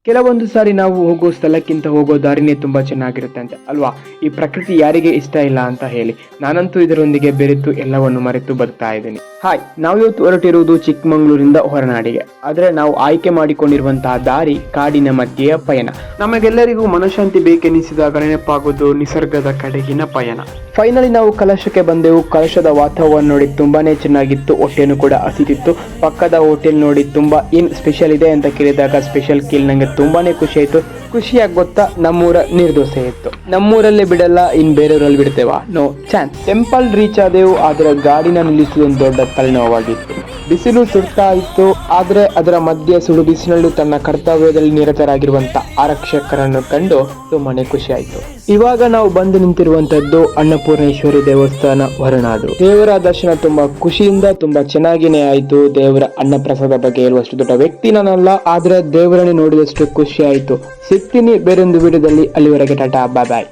ಕೆಲವೊಂದು ಸಾರಿ ನಾವು ಹೋಗೋ ಸ್ಥಳಕ್ಕಿಂತ ಹೋಗೋ ದಾರಿನೇ ತುಂಬಾ ಚೆನ್ನಾಗಿರುತ್ತೆ ಅಂತ ಅಲ್ವಾ. ಈ ಪ್ರಕೃತಿ ಯಾರಿಗೆ ಇಷ್ಟ ಇಲ್ಲ ಅಂತ ಹೇಳಿ. ನಾನಂತೂ ಇದರೊಂದಿಗೆ ಬೆರೆತು ಎಲ್ಲವನ್ನು ಮರೆತು ಬರ್ತಾ ಇದ್ದೀನಿ. ಹಾಯ್, ನಾವಿವತ್ತು ಹೊರಟಿರುವುದು ಚಿಕ್ಕಮಗಳೂರಿಂದ ಹೊರನಾಡಿಗೆ. ಆದ್ರೆ ನಾವು ಆಯ್ಕೆ ಮಾಡಿಕೊಂಡಿರುವಂತಹ ದಾರಿ ಕಾಡಿನ ಮಧ್ಯೆಯ ಪಯಣ. ನಮಗೆಲ್ಲರಿಗೂ ಮನಶಾಂತಿ ಬೇಕೆನಿಸಿದಾಗ ನೆನಪಾಗೋದು ನಿಸರ್ಗದ ಕಡೆಗಿನ ಪಯಣ. ಫೈನಲಿ ನಾವು ಕಲಶಕ್ಕೆ ಬಂದೆವು. ಕಲಶದ ವಾತಾವರಣ ನೋಡಿ ತುಂಬಾನೇ ಚೆನ್ನಾಗಿತ್ತು. ಹೊಟ್ಟೆನೂ ಕೂಡ ಹಸಿತಿತ್ತು. ಪಕ್ಕದ ಹೋಟೆಲ್ ನೋಡಿ ತುಂಬಾ ಏನ್ ಸ್ಪೆಷಲ್ ಇದೆ ಅಂತ ಕೇಳಿದಾಗ ಸ್ಪೆಷಲ್ ಕೇಳಿ ನಂಗೆ ತುಂಬಾನೇ ಖುಷಿ ಆಯ್ತು. ಖುಷಿಯಾಗಿ ಗೊತ್ತಾ, ನಮ್ಮೂರ ನೀರ್ದೋಸೆ ಇತ್ತು. ನಮ್ಮೂರಲ್ಲೇ ಬಿಡಲ್ಲ, ಇನ್ ಬೇರೆಯವರಲ್ಲಿ ಬಿಡ್ತೇವಾ? No chance. ಟೆಂಪಲ್ ರೀಚ್ ಆದೆವು, ಆದ್ರೆ ಗಾಡಿನ ನಿಲ್ಲಿಸುವುದು ದೊಡ್ಡ ತಲೆನೋವಾಗಿತ್ತು. ಬಿಸಿಲು ಸುಡ್ತಾ ಇತ್ತು, ಆದ್ರೆ ಅದರ ಮಧ್ಯೆ ಸುಡು ಬಿಸಿಲಲ್ಲೂ ತನ್ನ ಕರ್ತವ್ಯದಲ್ಲಿ ನಿರತರಾಗಿರುವಂತ ಆರಕ್ಷಕರನ್ನು ಕಂಡು ತುಂಬಾನೇ ಖುಷಿ ಆಯ್ತು. ಇವಾಗ ನಾವು ಬಂದು ನಿಂತಿರುವಂತದ್ದು ಅನ್ನಪೂರ್ಣೇಶ್ವರಿ ದೇವಸ್ಥಾನ, ಹೊರನಾಡು. ದೇವರ ದರ್ಶನ ತುಂಬಾ ಖುಷಿಯಿಂದ ತುಂಬಾ ಚೆನ್ನಾಗಿನೇ ಆಯ್ತು. ದೇವರ ಅನ್ನ ಪ್ರಸಾದ ಬಗ್ಗೆ ಹೇಳುವಷ್ಟು ದೊಡ್ಡ ವ್ಯಕ್ತಿ ನಾನಲ್ಲ, ಆದ್ರೆ ದೇವರನ್ನು ನೋಡಿದಷ್ಟು ಖುಷಿ ಆಯ್ತು. ಸಿಗ್ತೀನಿ ಬೇರೊಂದು ವಿಡಿಯೋದಲ್ಲಿ. ಅಲ್ಲಿವರೆಗೆ ಟಾಟಾ, ಬಾಯ್ ಬಾಯ್.